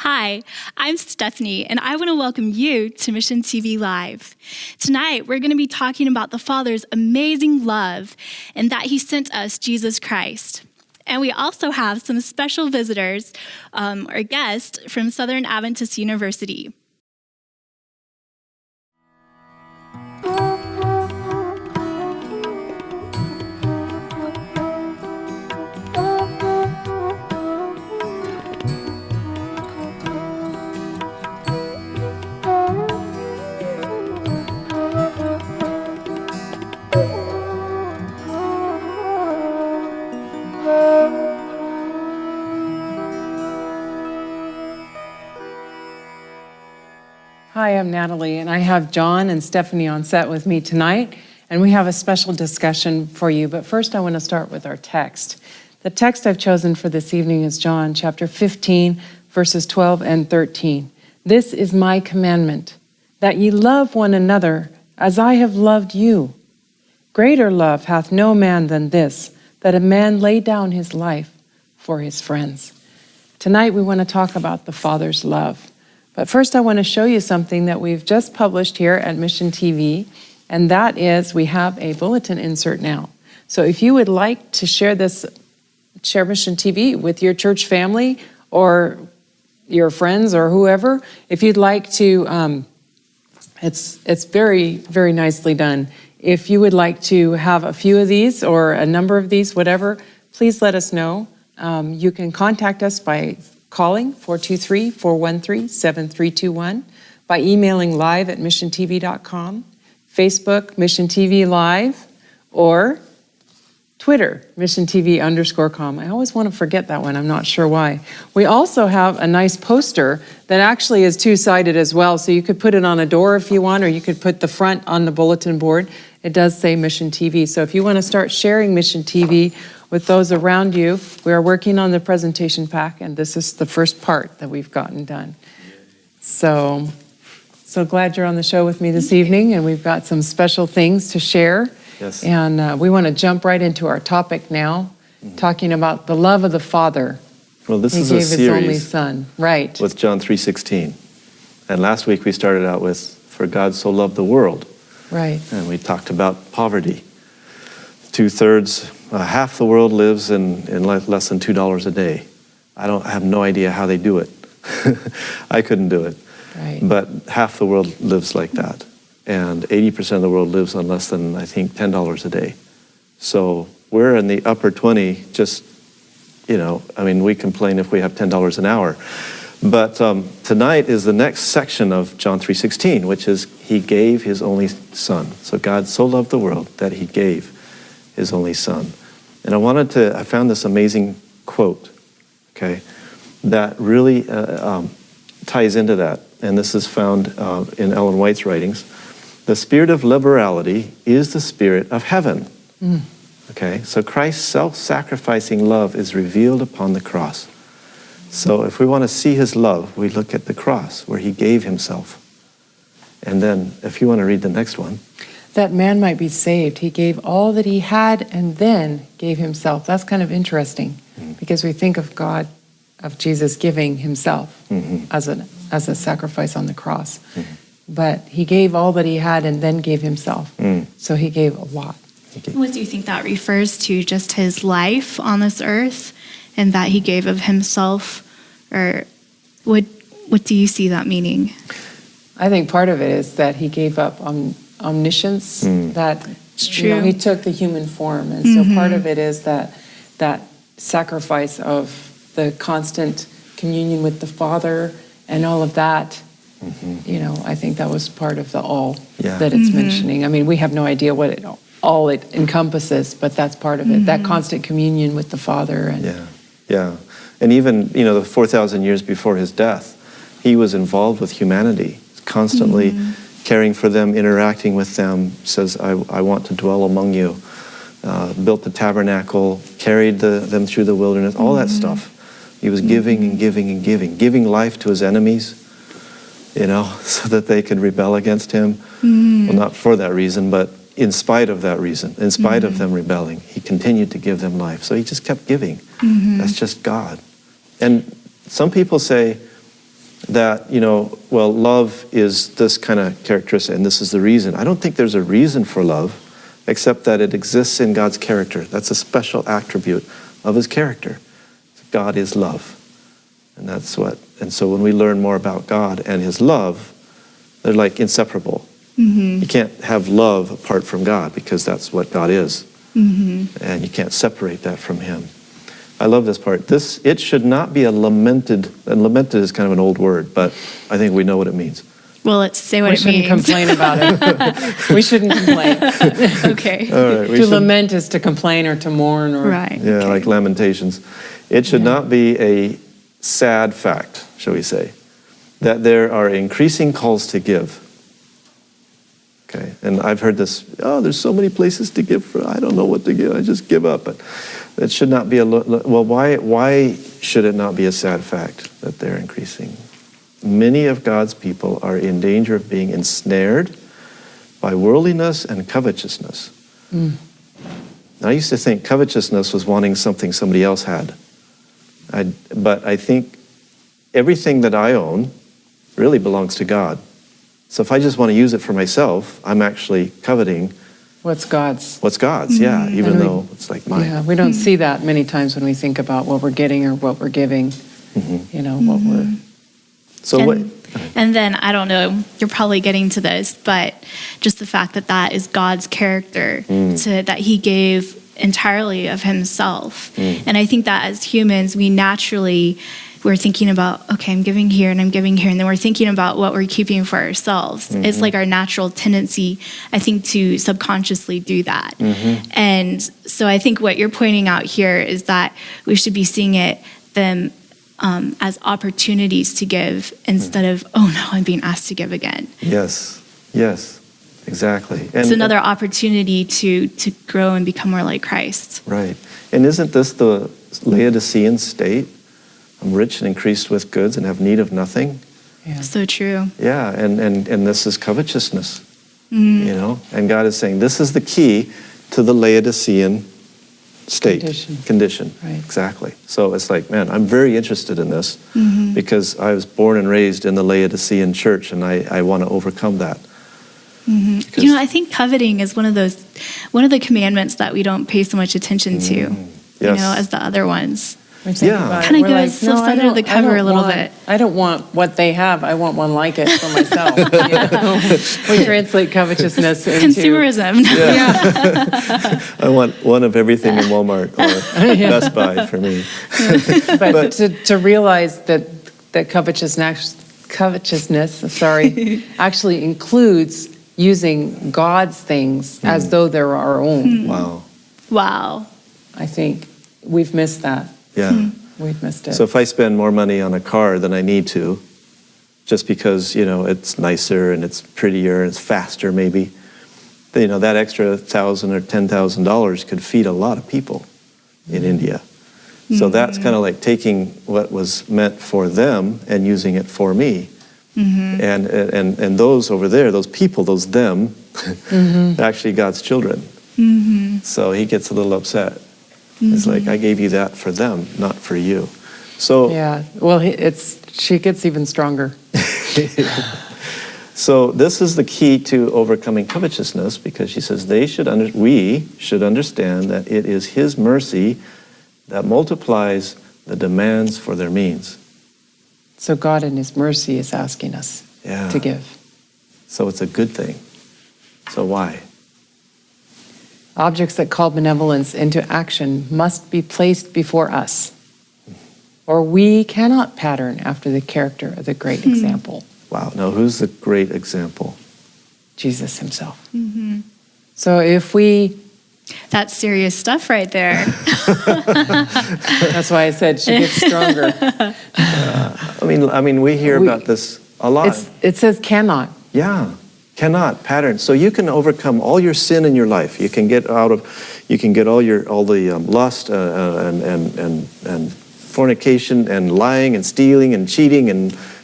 Hi, I'm Stephanie, and I want to welcome you to Mission TV Live. Tonight, we're going to be talking about the Father's amazing love and that He sent us Jesus Christ. And we also have some special visitors or guests from Southern Adventist University. Hi, I'm Natalie, and I have John and Stephanie on set with me tonight, and we have a special discussion for you. But first, I want to start with our text. The text I've chosen for this evening is John chapter 15, verses 12 and 13. This is my commandment, that ye love one another as I have loved you. Greater love hath no man than this, that a man lay down his life for his friends. Tonight, we want to talk about the Father's love. But first, I want to show you something that we've just published here at Mission TV, and that is we have a bulletin insert now. So if you would like to share Mission TV with your church family or your friends or whoever, if you'd like to, it's very, very nicely done. If you would like to have a few of these or a number of these, whatever, please let us know. You can contact us by calling 423-413-7321, by emailing live@missiontv.com, Facebook, Mission TV Live, or Twitter, MissionTV_com. I always want to forget that one. I'm not sure why. We also have a nice poster that actually is two-sided as well, so you could put it on a door if you want, or you could put the front on the bulletin board. It does say Mission TV. So if you want to start sharing Mission TV with those around you, we are working on the presentation pack, and this is the first part that we've gotten done. So glad you're on the show with me this evening, and we've got some special things to share. Yes. And we want to jump right into our topic now, talking about the love of the Father. Well, this is He a gave His series only Son, right? with John 3:16. And last week we started out with, for God so loved the world. Right. And we talked about poverty. Half the world lives in less than $2 a day. I have no idea how they do it. I couldn't do it. Right. But half the world lives like that. And 80% of the world lives on less than, I think, $10 a day. So we're in the upper 20, we complain if we have $10 an hour. But tonight is the next section of John 3:16, which is He gave His only Son. So God so loved the world that He gave His only Son. And I found this amazing quote, okay, that really ties into that. And this is found in Ellen White's writings. The spirit of liberality is the spirit of heaven. Okay, so Christ's self-sacrificing love is revealed upon the cross. So if we want to see His love, we look at the cross where He gave Himself. And then if you want to read the next one. That man might be saved. He gave all that He had and then gave Himself. That's kind of interesting because we think of God, of Jesus giving Himself as a sacrifice on the cross. But He gave all that He had and then gave Himself. So He gave a lot. What do you think that refers to? Just His life on this earth and that He gave of Himself? Or what do you see that meaning? I think part of it is that He gave up omniscience, that He took the human form. And so part of it is that sacrifice of the constant communion with the Father and all of that. I think that was part of the all that it's mentioning. I mean, we have no idea what it encompasses, but that's part of it, that constant communion with the Father. And And even, the 4,000 years before His death, He was involved with humanity, constantly caring for them, interacting with them, says, I want to dwell among you, built the tabernacle, carried them through the wilderness, all that stuff. He was giving and giving and giving life to His enemies, so that they could rebel against Him. Well, not for that reason, but in spite of that reason, in spite of them rebelling, He continued to give them life. So He just kept giving. That's just God. And some people say, that, well, love is this kind of characteristic, and this is the reason. I don't think there's a reason for love, except that it exists in God's character. That's a special attribute of his character. God is love. And so when we learn more about God and his love, they're like inseparable. You can't have love apart from God, because that's what God is. And you can't separate that from him. I love this part. It should not be a lamented, and lamented is kind of an old word, but I think we know what it means. Well, let's say what it We means. shouldn't complain about it. We shouldn't complain. Okay. All right, To lament is to complain or to mourn. Or Right. Yeah, okay. like Lamentations. It should not be a sad fact, shall we say, that there are increasing calls to give. Okay, and I've heard this, there's so many places to give for, I don't know what to give, I just give up. But it should not be well, why should it not be a sad fact that they're increasing? Many of God's people are in danger of being ensnared by worldliness and covetousness. I used to think covetousness was wanting something somebody else had. But I think everything that I own really belongs to God. So if I just want to use it for myself, I'm actually coveting what's God's. what's God's, yeah, even though it's like mine. Yeah, we don't see that many times when we think about what we're getting or what we're giving. What we're. So And then, I don't know, you're probably getting to this, but just the fact that that is God's character, that he gave entirely of himself. And I think that as humans, we're thinking about, okay, I'm giving here and I'm giving here, and then we're thinking about what we're keeping for ourselves. It's like our natural tendency, I think, to subconsciously do that. And so I think what you're pointing out here is that we should be seeing them as opportunities to give instead of, oh no, I'm being asked to give again. Yes, exactly. And It's another opportunity to grow and become more like Christ. Right. And isn't this the Laodicean state? I'm rich and increased with goods and have need of nothing. Yeah. So true. Yeah, and this is covetousness, And God is saying, this is the key to the Laodicean state, condition. Right. Exactly. So it's like, man, I'm very interested in this because I was born and raised in the Laodicean church, and I want to overcome that. I think coveting is one of the commandments that we don't pay so much attention to, Yes. as the other ones. Yeah. Kind of goes slips under the cover a little bit. I don't want what they have. I want one like it for myself. We translate covetousness into Consumerism. I want one of everything in Walmart or Best Buy for me. But to realize that covetousness, actually includes using God's things as though they're our own. Wow. I think we've missed that. Yeah. We've missed it. So if I spend more money on a car than I need to, just because, it's nicer and it's prettier and it's faster maybe, that extra $1,000 or $10,000 could feed a lot of people in India. So that's kind of like taking what was meant for them and using it for me. And those over there, those people, those them, actually God's children. So he gets a little upset. It's like, I gave you that for them, not for you. So yeah, well, she gets even stronger. So this is the key to overcoming covetousness, because she says we should understand that it is his mercy that multiplies the demands for their means. So God in his mercy is asking us to give. So it's a good thing. So why? Objects that call benevolence into action must be placed before us, or we cannot pattern after the character of the great example. Wow. Now, who's the great example? Jesus himself. So if we... That's serious stuff right there. That's why I said she gets stronger. I mean, we hear about this a lot. It says cannot. Yeah. Cannot pattern. So you can overcome all your sin in your life. You can get all the lust and fornication and lying and stealing and cheating,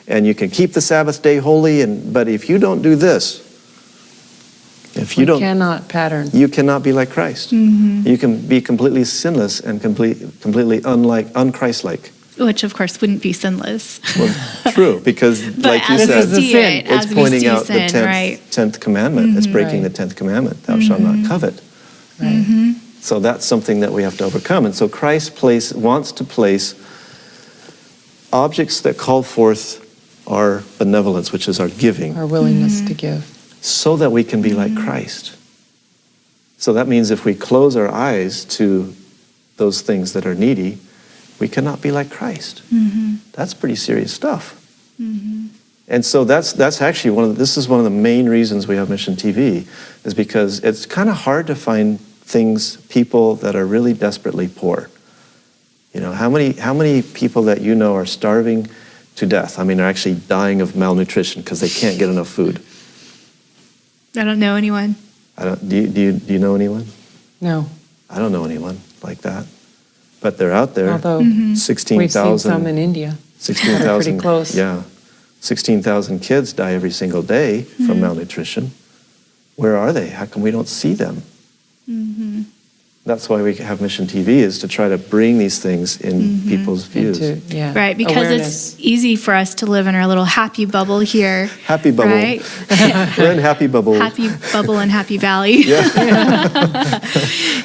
and you can keep the Sabbath day holy. But if you don't do this, We cannot pattern. You cannot be like Christ. You can be completely sinless and completely unchristlike. which of course wouldn't be sinless. Well, true, because But like you as said, we see it, it's as we pointing see out the sin, right? 10th commandment. It's breaking Right. the 10th commandment. Thou shalt not covet. Right. So that's something that we have to overcome. And so Christ wants to place objects that call forth our benevolence, which is our giving, Our willingness to give. so that we can be like Christ. So that means if we close our eyes to those things that are needy, we cannot be like Christ. That's pretty serious stuff. And so that's actually this is one of the main reasons we have Mission TV, is because it's kind of hard to find people that are really desperately poor. You know, how many people that you know are starving to death? I mean, they're actually dying of malnutrition because they can't get enough food. I don't know anyone. Do you know anyone? No. I don't know anyone like that. But they're out there. Although 16,000. we've seen some in India. 16,000. Pretty close. Yeah. 16,000 kids die every single day from malnutrition. Where are they? How come we don't see them? That's why we have Mission TV, is to try to bring these things in people's views. Right, because awareness. it's easy for us to live in our little happy bubble here. Happy bubble. Right? We're in happy bubble. Happy bubble and happy valley.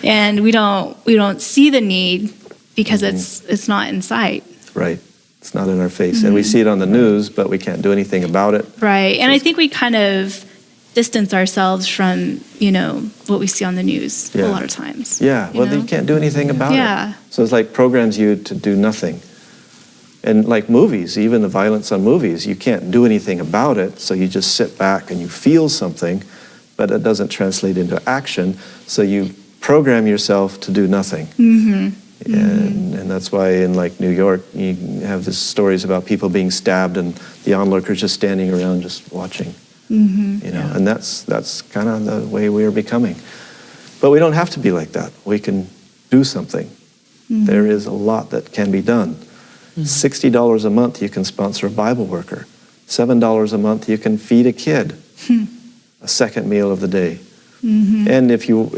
And we don't see the need because it's not in sight. Right. It's not in our face. And we see it on the news, but we can't do anything about it. Right. And I think we kind of distance ourselves from, what we see on the news a lot of times. Yeah. Well, you can't do anything about Yeah. it. So it's like programs you to do nothing. And like movies, even the violence on movies, you can't do anything about it. So you just sit back and you feel something, but it doesn't translate into action. So you program yourself to do nothing. And that's why in like New York, you have these stories about people being stabbed and the onlookers just standing around just watching. And that's kind of the way we are becoming. But we don't have to be like that. We can do something. There is a lot that can be done. $60 a month you can sponsor a Bible worker. $7 a month you can feed a kid a second meal of the day. And if you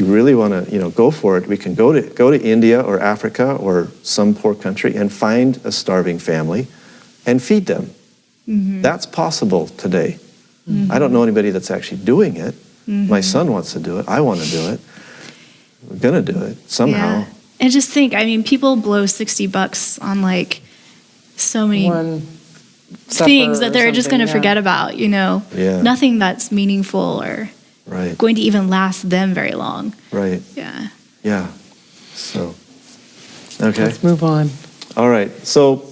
really want to go for it, we can go to India or Africa or some poor country and find a starving family and feed them. That's possible today. I don't know anybody that's actually doing it. My son wants to do it. I want to do it. We're going to do it somehow. Yeah. And just think, people blow $60 on like so many things that they're just going to forget about, Nothing that's meaningful or going to even last them very long. Right. Yeah. Yeah. So, okay. Let's move on. All right. So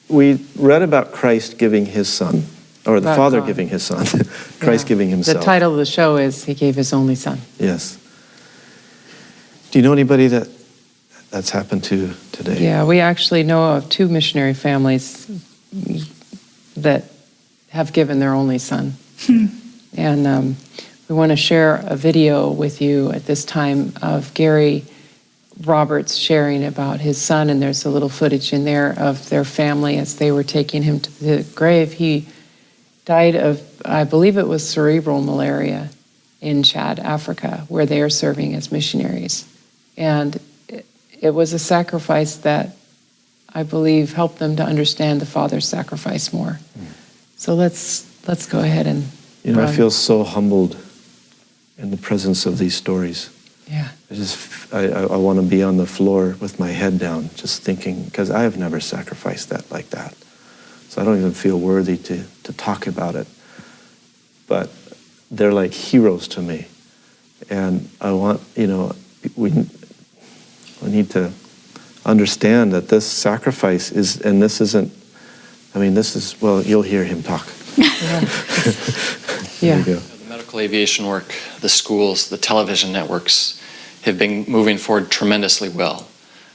we read about Christ giving his son, or the Father giving his son, Christ giving himself. The title of the show is He Gave His Only Son. Yes. Do you know anybody that's happened to today? Yeah, we actually know of 2 missionary families that have given their only son. And we want to share a video with you at this time of Gary Roberts sharing about his son, and there's a little footage in there of their family as they were taking him to the grave. He died of, I believe it was cerebral malaria in Chad, Africa, where they are serving as missionaries. And it was a sacrifice that I believe helped them to understand the Father's sacrifice more. So let's go ahead and I feel so humbled in the presence of these stories. Yeah. I want to be on the floor with my head down, just thinking, because I have never sacrificed that like that. So I don't even feel worthy to talk about it. But they're like heroes to me. And I want, we need to understand that this sacrifice is, and this isn't, you'll hear him talk. Yeah. There you go. The medical aviation work, the schools, the television networks have been moving forward tremendously well.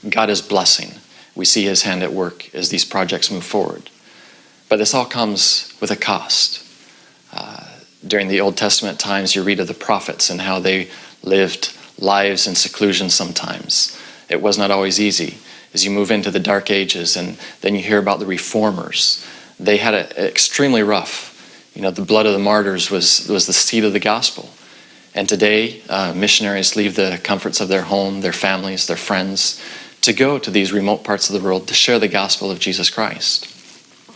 God is blessing. We see his hand at work as these projects move forward. But this all comes with a cost. During the Old Testament times, you read of the prophets and how they lived lives in seclusion sometimes. It was not always easy. As you move into the Dark Ages, and then you hear about the reformers, they had it extremely rough. The blood of the martyrs was the seed of the gospel. And today, missionaries leave the comforts of their home, their families, their friends, to go to these remote parts of the world to share the gospel of Jesus Christ.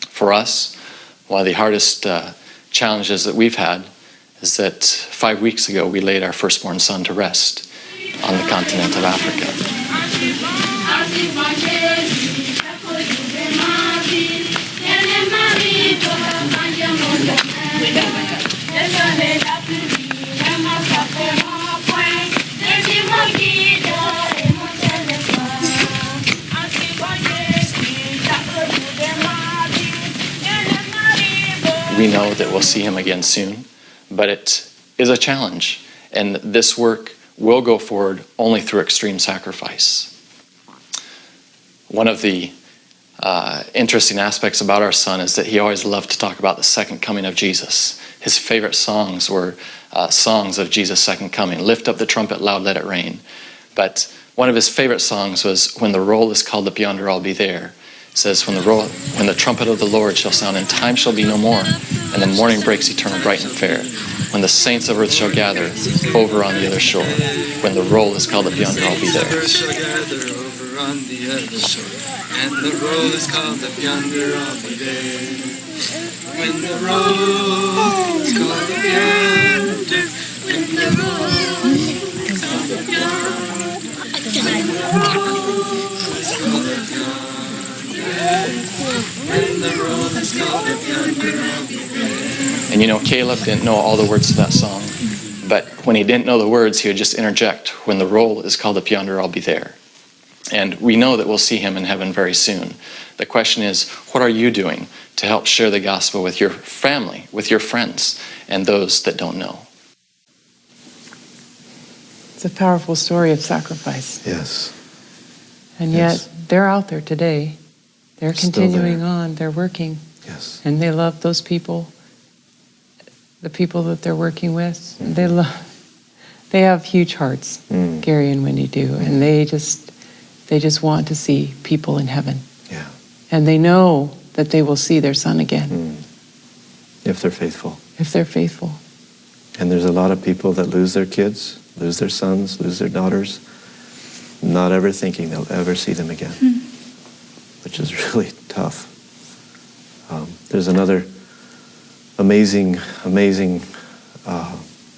For us, one of the hardest challenges that we've had is that 5 weeks ago we laid our firstborn son to rest on the continent of Africa. We know that we'll see him again soon, but it is a challenge, and this work will go forward only through extreme sacrifice. One of the interesting aspects about our son is that he always loved to talk about the second coming of Jesus. His favorite songs were songs of Jesus' second coming. Lift up the trumpet loud, let it rain. But one of his favorite songs was, when the roll is called up yonder, I'll be there. It says, when the trumpet of the Lord shall sound, and time shall be no more, and then morning breaks eternal, bright and fair. When the saints of earth shall gather over on the other shore, when the roll is called up yonder, I'll be there. On the other shore, and the roll is called up yonder, I'll be there. When the roll is called up yonder, when the roll is called up yonder, when the roll is called up yonder, when the roll is called up yonder, I'll be there. And you know, Caleb didn't know all the words to that song, but when he didn't know the words, he would just interject, when the roll is called up yonder, I'll be there. And we know that we'll see him in heaven very soon. The question is, what are you doing to help share the gospel with your family, with your friends, and those that don't know? It's a powerful story of sacrifice. Yes. And Yes. yet they're out there today. They're Still continuing there. on. They're working. Yes. And they love those people, the people that they're working with. Mm-hmm. They have huge hearts, Gary and Wendy do. And they just want to see people in heaven. Yeah. And they know that they will see their son again If they're faithful. if they're faithful. And there's a lot of people that lose their kids, lose their sons, lose their daughters, not ever thinking they'll ever see them again, which is really tough. There's another amazing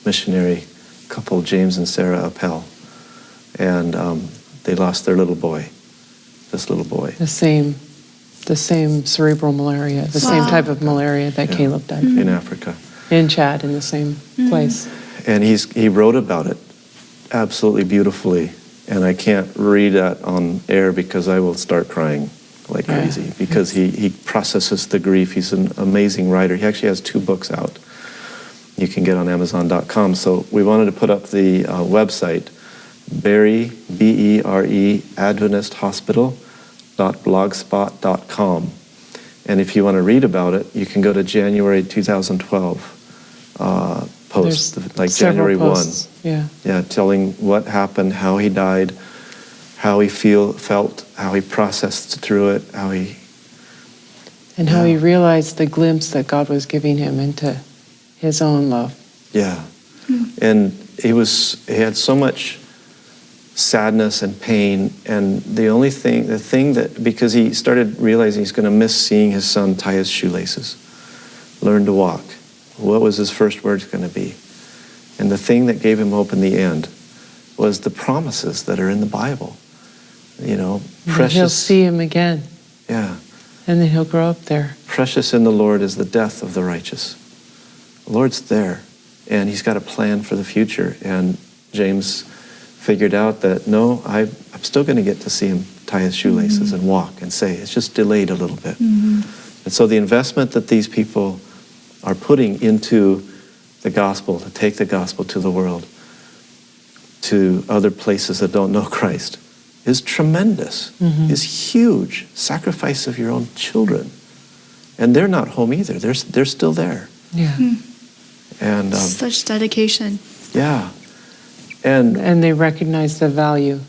missionary couple, James and Sarah Appel, and they lost their little boy, this little boy. The same cerebral malaria, the same type of malaria that Yeah. Caleb died In Africa. in Chad, in the same place. And he wrote about it absolutely beautifully, and I can't read that on air because I will start crying like Yeah. crazy, because he processes the grief. He's an amazing writer. He actually has 2 books out you can get on Amazon.com. So we wanted to put up the website, Berry, B-E-R-E, Adventist Hospital.blogspot.com. And if you want to read about it, you can go to January 2012 post, There's like several January posts. 1. Yeah. Yeah, telling what happened, how he died, how he felt, how he processed through it, how he... And how he realized the glimpse that God was giving him into his own love. Yeah. And he had so much sadness and pain, and the thing that, because he started realizing he's going to miss seeing his son tie his shoelaces, learn to walk. What was his first words going to be? And the thing that gave him hope in the end was the promises that are in the Bible. You know, precious. He'll see him again, Yeah. and then he'll grow up there. Precious in the Lord is the death of the righteous. The Lord's there, and he's got a plan for the future. And James figured out that, no, I'm still going to get to see him tie his shoelaces and walk and say, it's just delayed a little bit. And so the investment that these people are putting into the gospel, to take the gospel to the world, to other places that don't know Christ, is tremendous, is huge. Sacrifice of your own children. And they're not home either. They're still there. Yeah. And Such dedication. yeah. And And they recognize the value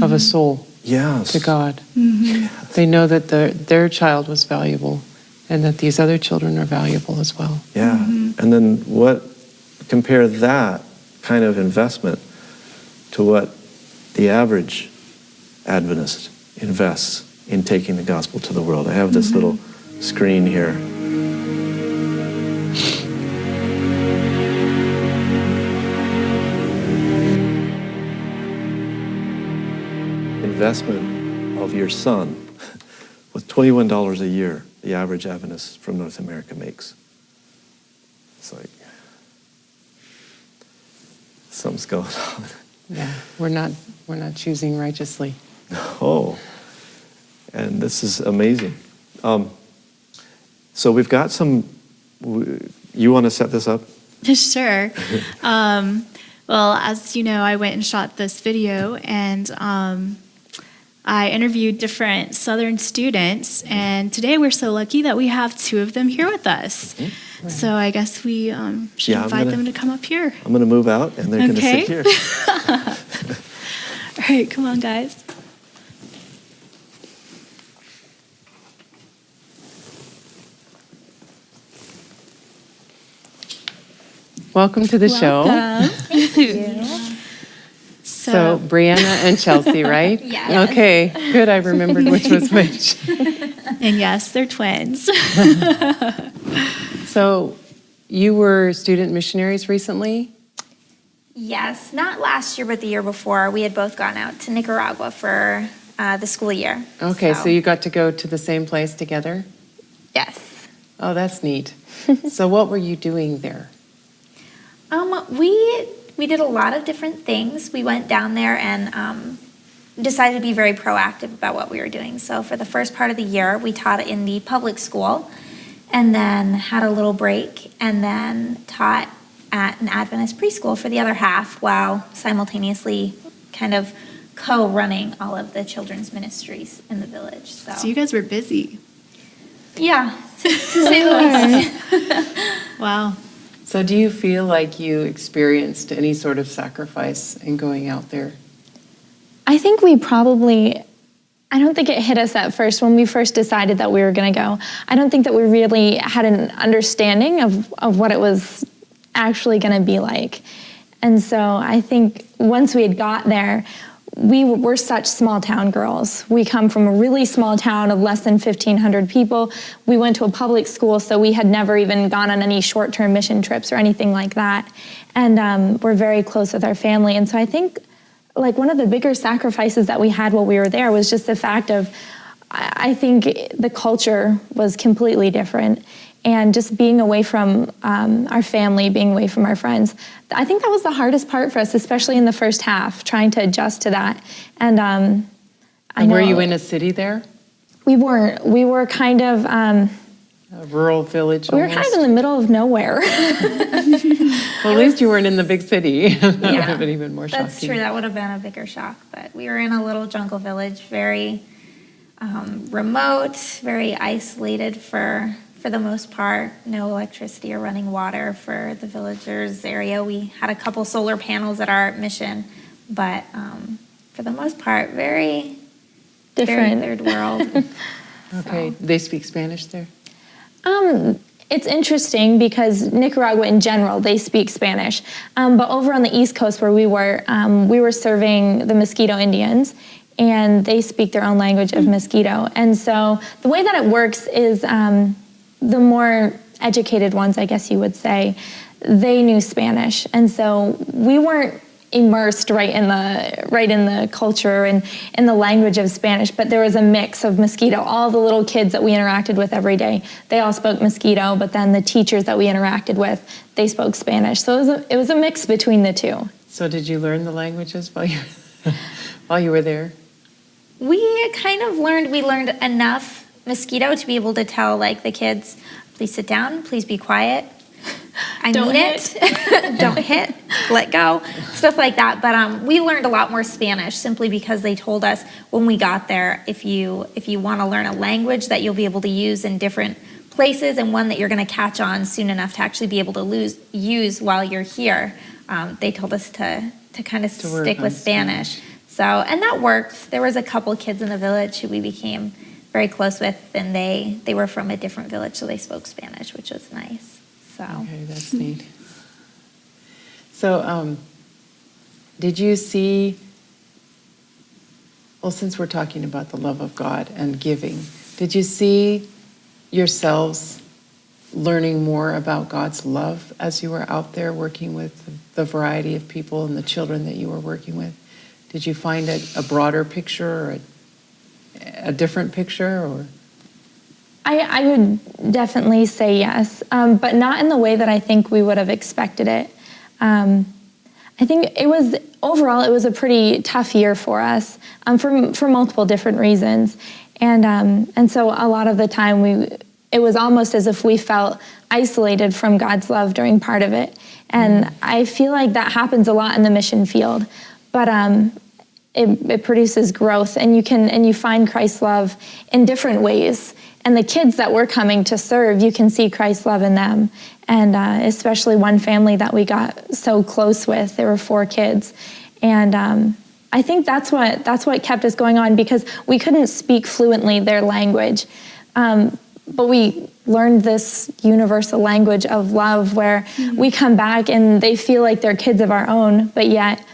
of a soul yes. to God. They know that their child was valuable and that these other children are valuable as well. Yeah. And then compare that kind of investment to what the average Adventist invests in taking the gospel to the world. I have this little screen here. Investment of your son with $21 a year, the average Adventist from North America makes. It's like, something's going on. Yeah, we're not choosing righteously. Oh, and this is amazing. So we've got some, you want to set this up? Sure. Well, as you know, I went and shot this video, and I interviewed different Southern students, and today we're so lucky that we have 2 of them here with us. Right. So I guess we should invite them to come up here. I'm going to move out, and they're going to sit here. All right, come on, guys. Welcome to the show. Thank you. So Brianna and Chelsea, right? Yes. Okay, good. I remembered which was which. And yes, they're twins. So you were student missionaries recently? Yes, not last year, but the year before. We had both gone out to Nicaragua for the school year. Okay, so you got to go to the same place together? Yes. Oh, that's neat. So what were you doing there? We did a lot of different things. We went down there and decided to be very proactive about what we were doing. So for the first part of the year, we taught in the public school, and then had a little break, and then taught at an Adventist preschool for the other half, while simultaneously kind of co-running all of the children's ministries in the village. So you guys were busy. Yeah, to say the least. Wow. So do you feel like you experienced any sort of sacrifice in going out there? I think we probably, I don't think it hit us at first when we first decided that we were going to go. I don't think that we really had an understanding of what it was actually going to be like. And so I think once we had got there, we're such small town girls. We come from a really small town of less than 1,500 people. We went to a public school, so we had never even gone on any short-term mission trips or anything like that. And we're very close with our family. And so I think like one of the bigger sacrifices that we had while we were there was just the fact of, I think the culture was completely different. And just being away from our family, being away from our friends, I think that was the hardest part for us, especially in the first half, trying to adjust to that. And I know, were you in a city there? We weren't. We were kind of A rural village we were kind of in the middle of nowhere. Well, at least you weren't in the big city. That would have been even more shocking. That's true. That would have been a bigger shock. But we were in a little jungle village, very remote, very isolated for the most part. No electricity or running water for the villagers' area. We had a couple solar panels at our mission, but for the most part, very Different. very third world. Okay, they speak Spanish there? It's interesting because Nicaragua in general, they speak Spanish. But over on the East Coast where we were serving the Mosquito Indians, and they speak their own language of Mosquito. And so the way that it works is the more educated ones, I guess you would say, they knew Spanish. And so we weren't immersed right in the culture and in the language of Spanish, but there was a mix of Mosquito. All the little kids that we interacted with every day, they all spoke Mosquito, but then the teachers that we interacted with, they spoke Spanish. So it was a mix between the two. So did you learn the languages while you were there? We learned enough Mosquito to be able to tell like the kids, please sit down, please be quiet. I Don't mean it. Don't hit. Let go. Stuff like that. But we learned a lot more Spanish simply because they told us when we got there, if you want to learn a language that you'll be able to use in different places and one that you're going to catch on soon enough to actually be able to use while you're here, they told us to kind of stick with Spanish. So, and that worked. There was a couple kids in the village who we became very close with, and they were from a different village, so they spoke Spanish, which was nice. So. Okay, that's neat. So, did you see Well, since we're talking about the love of God and giving, did you see yourselves learning more about God's love as you were out there working with the variety of people and the children that you were working with? Did you find a broader picture or a different picture? Or I would definitely say yes, but not in the way that I think we would have expected it. I think it was a pretty tough year for us for multiple different reasons, and so a lot of the time it was almost as if we felt isolated from God's love during part of it, and I feel like that happens a lot in the mission field, but it produces growth, and you find Christ's love in different ways. And the kids that we're coming to serve, you can see Christ's love in them. And especially one family that we got so close with, there were 4 kids. And I think that's what kept us going on, because we couldn't speak fluently their language. But we learned this universal language of love where we come back and they feel like they're kids of our own, but yet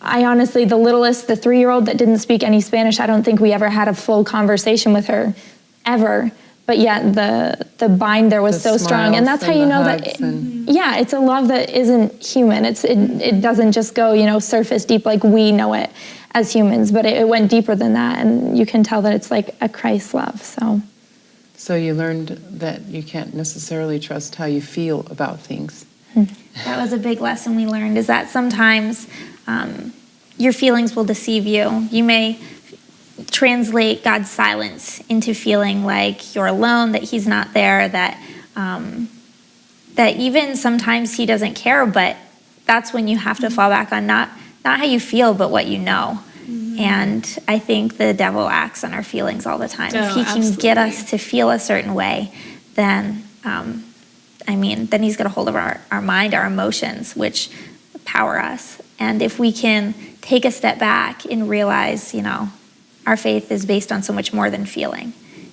I honestly, the littlest, the 3-year-old that didn't speak any Spanish, I don't think we ever had a full conversation with her, ever. But yet the bind there was so strong, and that's how you know that. It's a love that isn't human. It doesn't just go surface deep like we know it as humans, but it went deeper than that, and you can tell that it's like a Christ love. So you learned that you can't necessarily trust how you feel about things. That was a big lesson we learned, is that sometimes your feelings will deceive you. You may translate God's silence into feeling like you're alone, that he's not there, that even sometimes he doesn't care, but that's when you have to fall back on not how you feel, but what you know. And I think the devil acts on our feelings all the time. If he can get us to feel a certain way, then then he's got a hold of our mind, our emotions, which power us. And if we can take a step back and realize, our faith is based on so much more than feeling,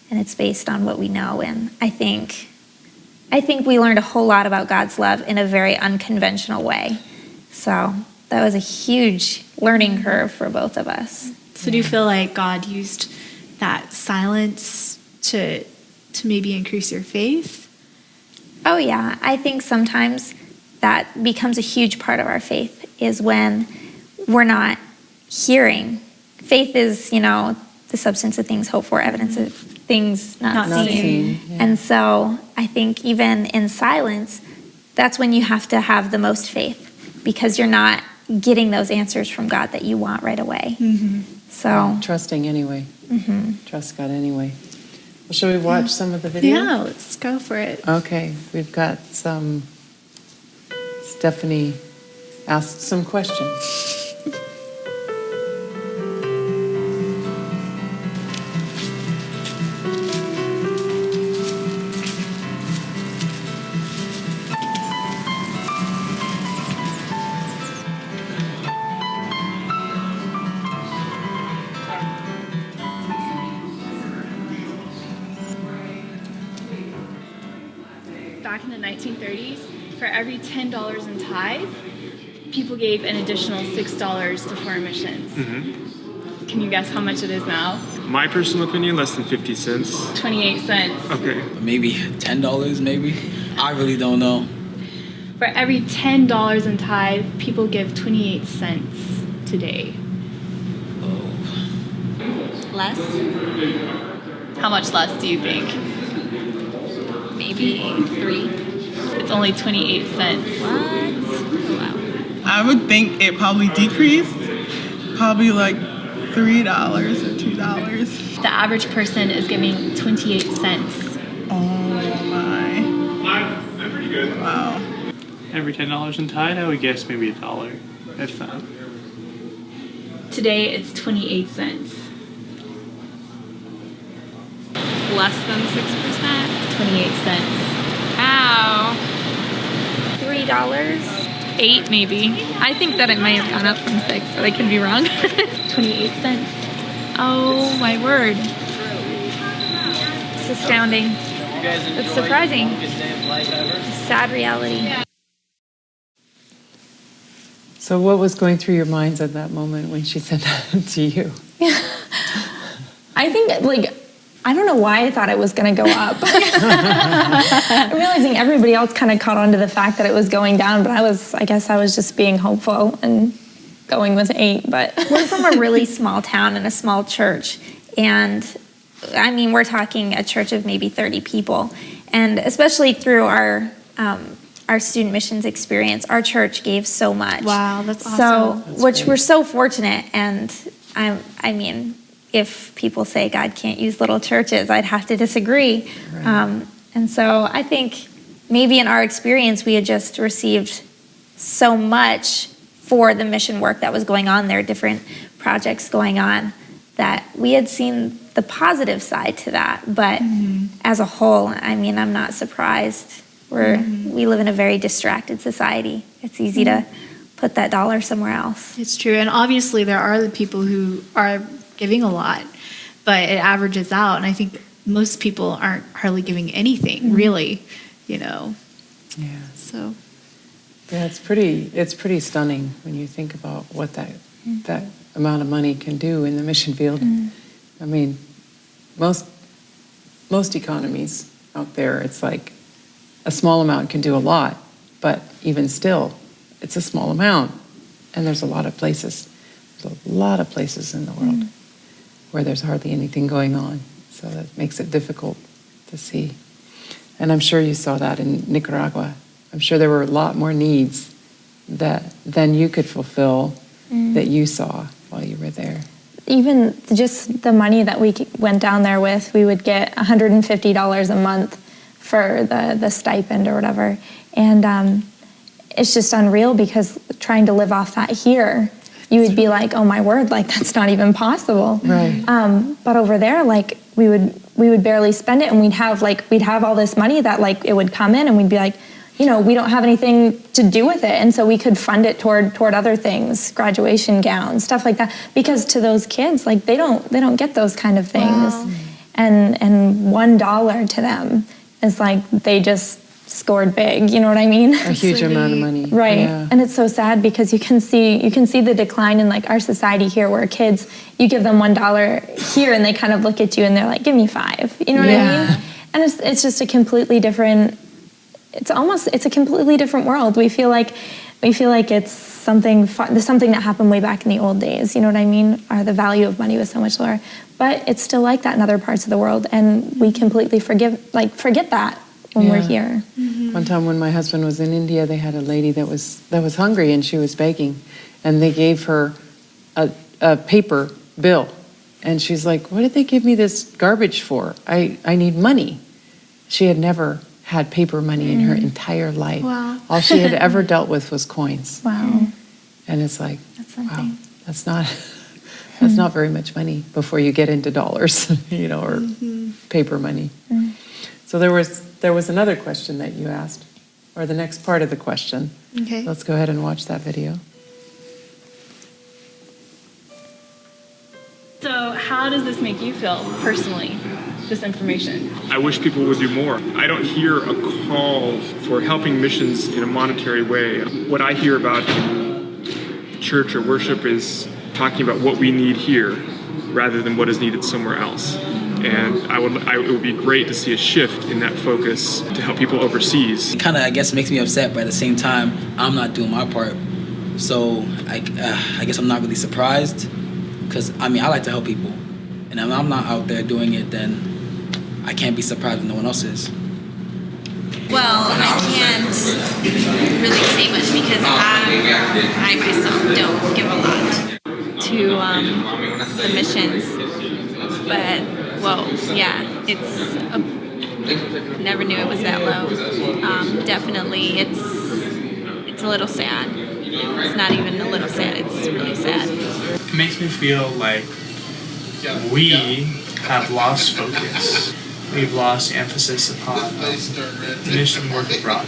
and it's based on what we know. And I think we learned a whole lot about God's love in a very unconventional way. So that was a huge learning curve for both of us. So do you feel like God used that silence to maybe increase your faith? Oh yeah, I think sometimes that becomes a huge part of our faith, is when we're not hearing. Faith is, the substance of things hoped for, evidence of things not seen. Yeah. And so I think even in silence, that's when you have to have the most faith, because you're not getting those answers from God that you want right away. So trusting anyway. Trust God anyway. Well, shall we watch some of the video? Yeah, let's go for it. Okay, we've got some. Stephanie asked some questions. Back in the 1930s, for every $10 in tithe, people gave an additional $6 to foreign missions. Can you guess how much it is now? My personal opinion, less than 50 cents. 28 cents. Okay. Maybe $10, maybe? I really don't know. For every $10 in tithe, people give 28 cents today. Less? How much less do you think? Maybe 3. It's only 28 cents. What? Oh, wow. I would think it probably decreased, probably like $3 or $2. The average person is giving 28 cents. Oh my. I'm pretty good. Wow. Every $10 in tithe, I would guess maybe $1. If that. Today, it's 28 cents. Less than 6%. 28 cents. Wow. $3? 8 maybe. I think that it might have gone up from 6, but I could be wrong. 28 cents. Oh my word. It's astounding. It's surprising. Sad reality. So what was going through your minds at that moment when she said that to you? I think, I don't know why I thought it was going to go up. I'm realizing everybody else kind of caught on to the fact that it was going down, but I guess I was just being hopeful and going with 8. But we're from a really small town and a small church, and I mean, we're talking a church of maybe 30 people, and especially through our student missions experience, our church gave so much. Wow, that's awesome. We're so fortunate, and I mean, if people say God can't use little churches, I'd have to disagree. Right. And so I think maybe in our experience, we had just received so much for the mission work that was going on there, different projects going on, that we had seen the positive side to that. But as a whole, I mean, I'm not surprised. We live in a very distracted society. It's easy to put that dollar somewhere else. It's true. And obviously there are the people who are giving a lot, but it averages out. And I think most people aren't hardly giving anything, really, Yeah. So. Yeah, it's pretty stunning when you think about what that amount of money can do in the mission field. I mean, most economies out there, it's like a small amount can do a lot, but even still, it's a small amount. And there's a lot of places in the world where there's hardly anything going on. So that makes it difficult to see. And I'm sure you saw that in Nicaragua. I'm sure there were a lot more needs than you could fulfill that you saw while you were there. Even just the money that we went down there with, we would get $150 a month for the stipend or whatever. And it's just unreal, because trying to live off that here, you would be like, oh my word, that's not even possible. Right. But over there, we would barely spend it, and we'd have all this money that it would come in, and we'd be like, we don't have anything to do with it, and so we could fund it toward other things, graduation gowns, stuff like that. Because to those kids, they don't get those kind of things, wow. and $1 to them is they just scored big. You know what I mean? A huge amount of money, right? Yeah. And it's so sad, because you can see the decline in our society here, where kids, you give them $1 here, and they kind of look at you and they're like, "Give me 5." You know what I mean? And it's just a completely different. It's a completely different world. We feel like it's something that happened way back in the old days. You know what I mean? Or the value of money was so much lower. But it's still like that in other parts of the world, and we completely forget that when we're here. One time when my husband was in India, they had a lady that was hungry, and she was begging, and they gave her a paper bill, and she's like, "What did they give me this garbage for? I need money." She had never had paper money in her entire life. Wow. All she had ever dealt with was coins. Wow. And it's like, Wow, that's not very much money before you get into dollars, or paper money. So there was another question that you asked, or the next part of the question. Okay. Let's go ahead and watch that video. So how does this make you feel personally, this information? I wish people would do more. I don't hear a call for helping missions in a monetary way. What I hear about in church or worship is talking about what we need here rather than what is needed somewhere else. And it would be great to see a shift in that focus to help people overseas. It kind of, I guess, makes me upset, but at the same time, I'm not doing my part. So I guess I'm not really surprised, because, I like to help people. And if I'm not out there doing it, then I can't be surprised if no one else is. Well, I can't really say much, because I myself don't give a lot to the missions. But never knew it was that low. Definitely, it's a little sad. It's not even a little sad, it's really sad. It makes me feel like we have lost focus. We've lost emphasis upon mission work abroad.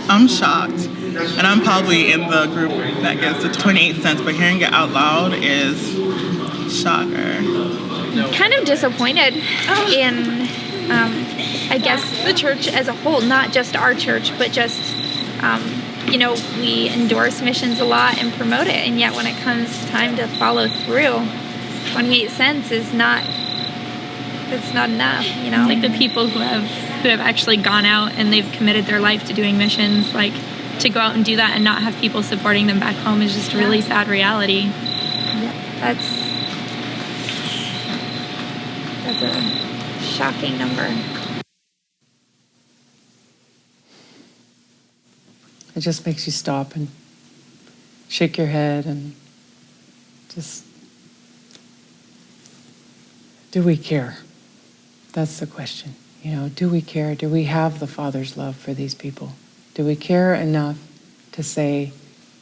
I'm shocked, and I'm probably in the group that gets the 28 cents, but hearing it out loud is shocker. Kind of disappointed in, I guess, the church as a whole, not just our church, but just, we endorse missions a lot and promote it, and yet when it comes time to follow through, 28 cents is not, it's not enough, you know? Like the people who have actually gone out and they've committed their life to doing missions, like to go out and do that and not have people supporting them back home is just a really sad reality. That's a shocking number. It just makes you stop and shake your head and just, do we care? That's the question. You know, do we care? Do we have the Father's love for these people? Do we care enough to say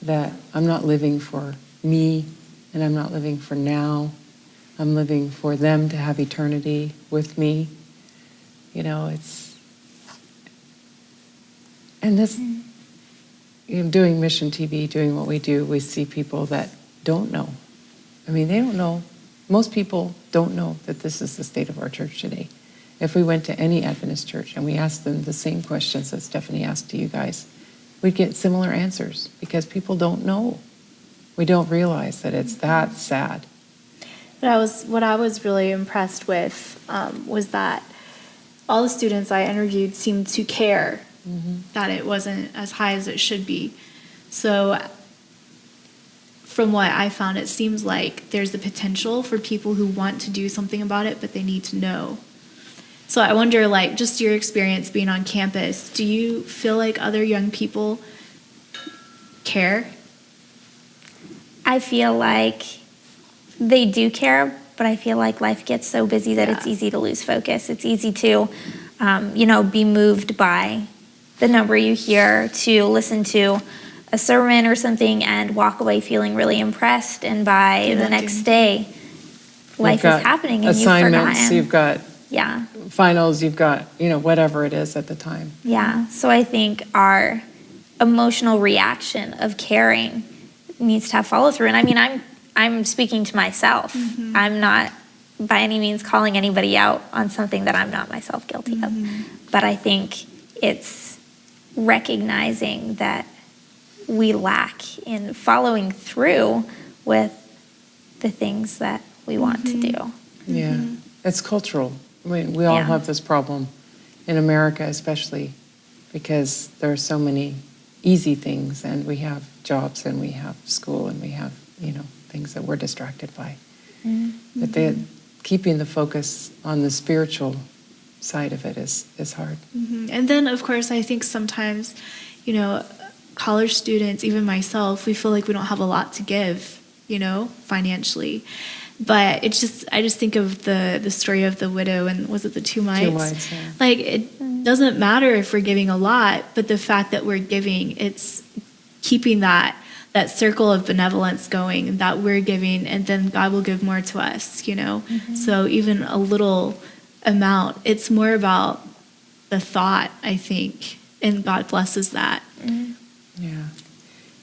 that I'm not living for me and I'm not living for now. I'm living for them to have eternity with me. You know, and this, you know, doing Mission TV, doing what we do, we see people that don't know. I mean, they don't know. Most people don't know that this is the state of our church today. If we went to any Adventist church and we asked them the same questions that Stephanie asked to you guys, we'd get similar answers because people don't know. We don't realize that it's that sad. But what I was really impressed with was that all the students I interviewed seemed to care that it wasn't as high as it should be. So from what I found, it seems like there's the potential for people who want to do something about it, but they need to know. So I wonder, like, just your experience being on campus, do you feel like other young people care? I feel like they do care, but I feel like life gets so busy that it's easy to lose focus. It's easy to, be moved by the number you hear, to listen to a sermon or something and walk away feeling really impressed, and by the next day, life is happening and you've assignments, forgotten. you've got Yeah. finals, you've got, whatever it is at the time. Yeah. So I think our emotional reaction of caring needs to have follow through. And I mean, I'm speaking to myself. I'm not by any means calling anybody out on something that I'm not myself guilty of. But I think it's recognizing that we lack in following through with the things that we want to do. Yeah, it's cultural. I mean, we all have this problem in America, especially because there are so many easy things, and we have jobs, and we have school, and we have, things that we're distracted by. But keeping the focus on the spiritual side of it is hard. And then, of course, I think sometimes, college students, even myself, we feel like we don't have a lot to give, financially. But I just think of the story of the widow, and was it the 2 mites? 2 mites, yeah. Like, it doesn't matter if we're giving a lot, but the fact that we're giving, it's keeping that circle of benevolence going, that we're giving, and then God will give more to us, So even a little amount, it's more about the thought, I think, and God blesses that. Yeah.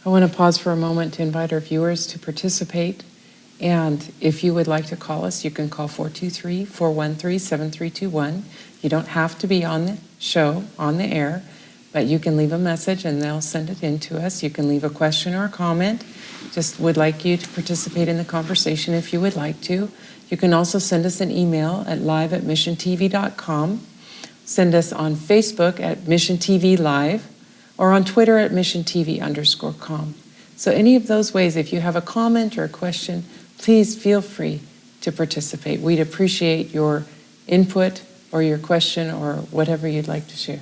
I want to pause for a moment to invite our viewers to participate. And if you would like to call us, you can call 423-413-7321. You don't have to be on the show, on the air, but you can leave a message and they'll send it in to us. You can leave a question or a comment. Just would like you to participate in the conversation if you would like to. You can also send us an email at live@missiontv.com. Send us on Facebook at Mission TV Live, or on Twitter at missiontv_com. So any of those ways, if you have a comment or a question, please feel free to participate. We'd appreciate your input or your question or whatever you'd like to share.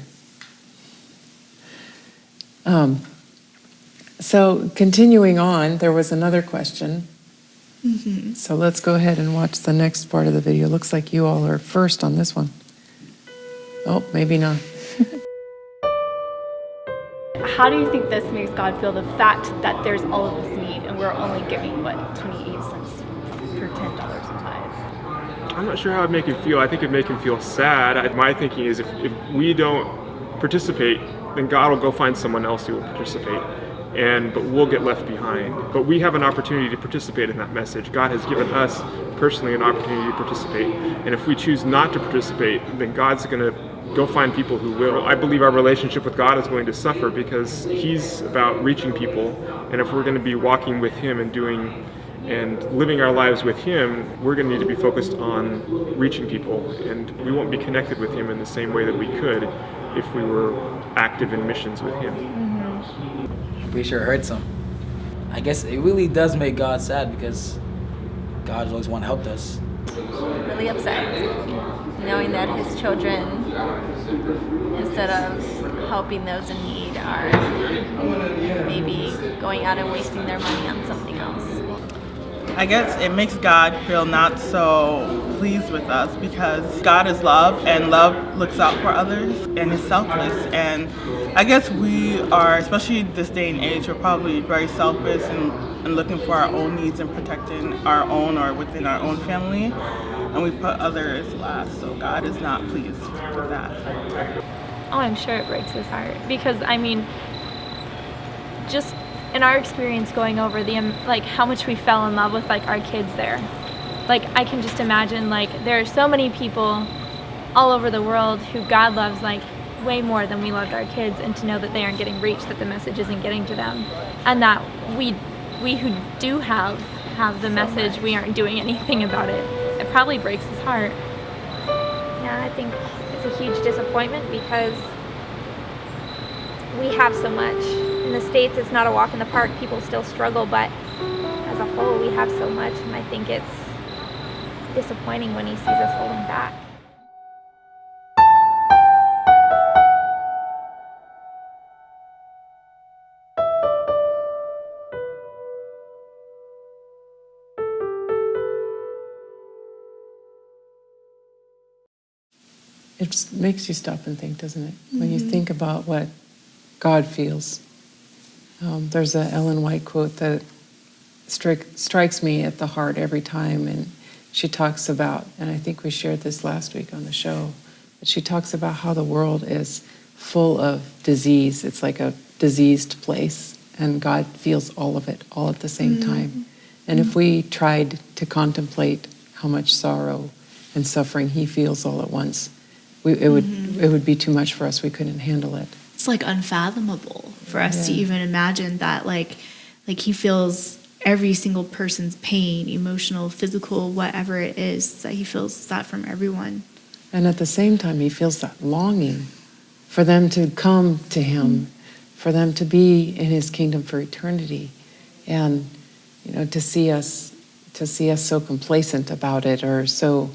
So continuing on, there was another question. So let's go ahead and watch the next part of the video. Looks like you all are first on this one. Oh, maybe not. How do you think this makes God feel, the fact that there's all of this need and we're only giving, 28 cents per $10 a tithe? I'm not sure how it'd make him feel. I think it'd make him feel sad. My thinking is if we don't participate, then God will go find someone else who will participate. But we'll get left behind. But we have an opportunity to participate in that message. God has given us personally an opportunity to participate. And if we choose not to participate, then God's going to go find people who will. I believe our relationship with God is going to suffer because He's about reaching people. And if we're going to be walking with Him and doing and living our lives with Him, we're going to need to be focused on reaching people, and we won't be connected with Him in the same way that we could if we were active in missions with Him. I'm pretty sure it hurts him. I guess it really does make God sad because God always want to help us. Really upset knowing that his children, instead of helping those in need, are maybe going out and wasting their money on something else. I guess it makes God feel not so pleased with us because God is love, and love looks out for others and is selfless. And I guess we are, especially this day and age, we're probably very selfish and looking for our own needs and protecting our own or within our own family. And we put others last, so God is not pleased with that. Oh, I'm sure it breaks his heart because, I mean, just in our experience going over like how much we fell in love with like our kids there. Like I can just imagine like there are so many people all over the world who God loves like way more than we loved our kids, and to know that they aren't getting reached, that the message isn't getting to them, and that we who do have the message, we aren't doing anything about it. It probably breaks his heart. Yeah, I think it's a huge disappointment because we have so much. In the States, it's not a walk in the park. People still struggle, but as a whole, we have so much, and I think it's disappointing when he sees us holding back. It makes you stop and think, doesn't it? When you think about what God feels. There's a Ellen White quote that strikes me at the heart every time, and she talks about, and I think we shared this last week on the show, but she talks about how the world is full of disease. It's like a diseased place, and God feels all of it, all at the same time. And if we tried to contemplate how much sorrow and suffering He feels all at once, it would be too much for us. We couldn't handle it. It's like unfathomable for us to even imagine that like he feels every single person's pain, emotional, physical, whatever it is, that he feels that from everyone. And at the same time, He feels that longing for them to come to Him, for them to be in His kingdom for eternity. And, to see us so complacent about it, or so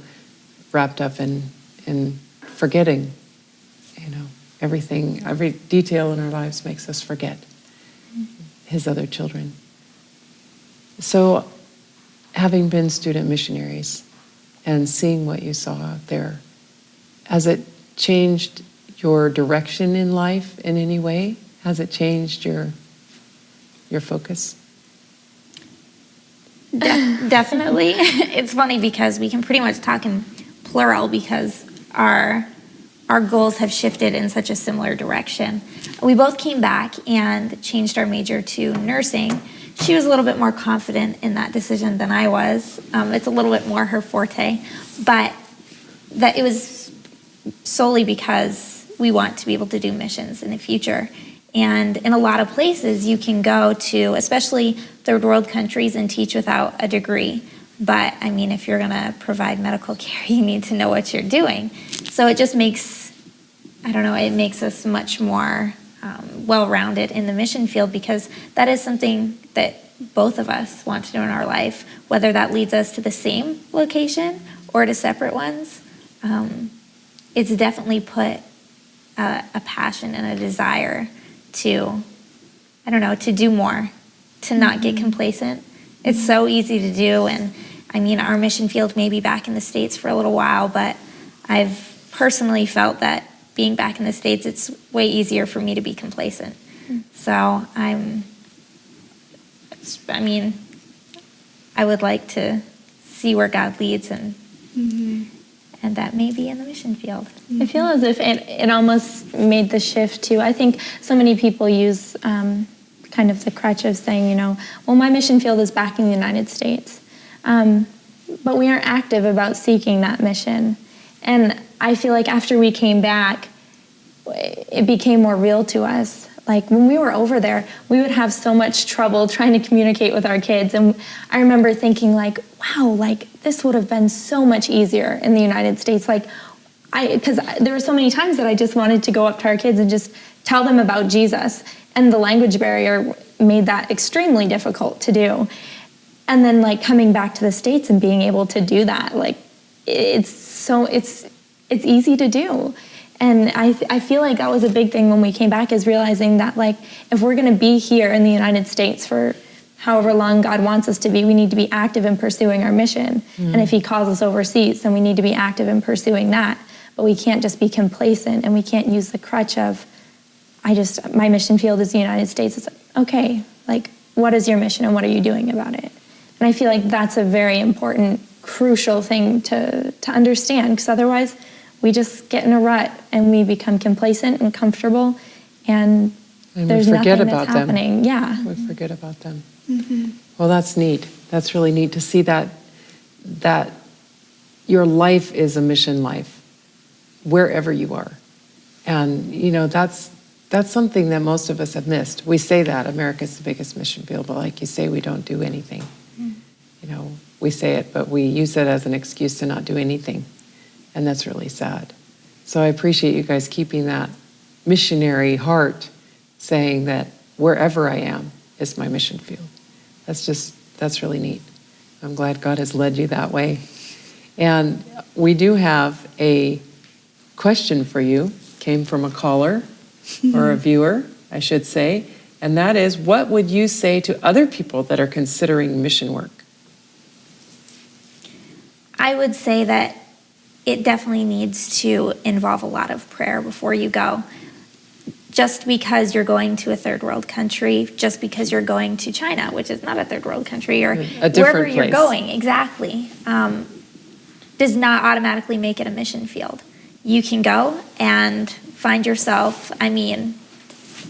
wrapped up in forgetting, everything, every detail in our lives makes us forget His other children. So, having been student missionaries and seeing what you saw out there, has it changed your direction in life in any way? Has it changed your focus? Definitely. It's funny because we can pretty much talk in plural because our goals have shifted in such a similar direction. We both came back and changed our major to nursing. She was a little bit more confident in that decision than I was. It's a little bit more her forte, but that it was solely because we want to be able to do missions in the future. And in a lot of places, you can go to, especially third world countries, and teach without a degree. But I mean, if you're going to provide medical care, you need to know what you're doing. So it just makes, it makes us much more well-rounded in the mission field, because that is something that both of us want to do in our life, whether that leads us to the same location or to separate ones. It's definitely put a passion and a desire to, to do more, to not get complacent. It's so easy to do, and I mean, our mission field may be back in the States for a little while, but I've personally felt that being back in the States, it's way easier for me to be complacent. So I would like to see where God leads, and that may be in the mission field. I feel as if it almost made the shift too. I think so many people use kind of the crutch of saying, well, my mission field is back in the United States. But we aren't active about seeking that mission. And I feel like after we came back, it became more real to us like when we were over there, we would have so much trouble trying to communicate with our kids. And I remember thinking like, wow, like this would have been so much easier in the United States. Like, because there were so many times that I just wanted to go up to our kids and just tell them about Jesus. And the language barrier made that extremely difficult to do. And then like coming back to the States and being able to do that, like it's easy to do. And I feel like that was a big thing when we came back, is realizing that like if we're going to be here in the United States for however long God wants us to be, we need to be active in pursuing our mission. And if he calls us overseas, then we need to be active in pursuing that. But we can't just be complacent, and we can't use the crutch of, my mission field is the United States. It's like, okay, like what is your mission and what are you doing about it? And I feel like that's a very important, crucial thing to understand, because otherwise we just get in a rut and we become complacent and comfortable, and there's nothing that's happening. Yeah. We forget about them. Well, that's neat. That's really neat to see that your life is a mission life, wherever you are. And, that's something that most of us have missed. We say that America's the biggest mission field, but like you say, we don't do anything. We say it, but we use it as an excuse to not do anything. And that's really sad. So I appreciate you guys keeping that missionary heart, saying that wherever I am is my mission field. That's really neat. I'm glad God has led you that way. And we do have a question for you. Came from a caller, or a viewer, I should say. And that is, what would you say to other people that are considering mission work? I would say that it definitely needs to involve a lot of prayer before you go. Just because you're going to a third world country, just because you're going to China, which is not a third world country, or wherever you're going, exactly, does not automatically make it a mission field. You can go and find yourself,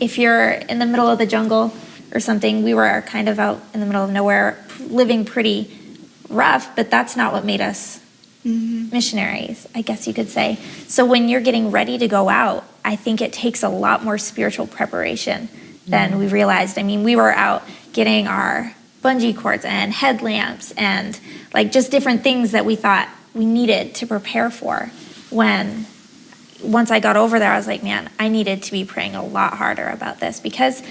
if you're in the middle of the jungle or something, we were kind of out in the middle of nowhere, living pretty rough, but that's not what made us missionaries, I guess you could say. So when you're getting ready to go out, I think it takes a lot more spiritual preparation than we realized. We were out getting our bungee cords and headlamps and like just different things that we thought we needed to prepare for. Once I got over there, I was like, man, I needed to be praying a lot harder about this, because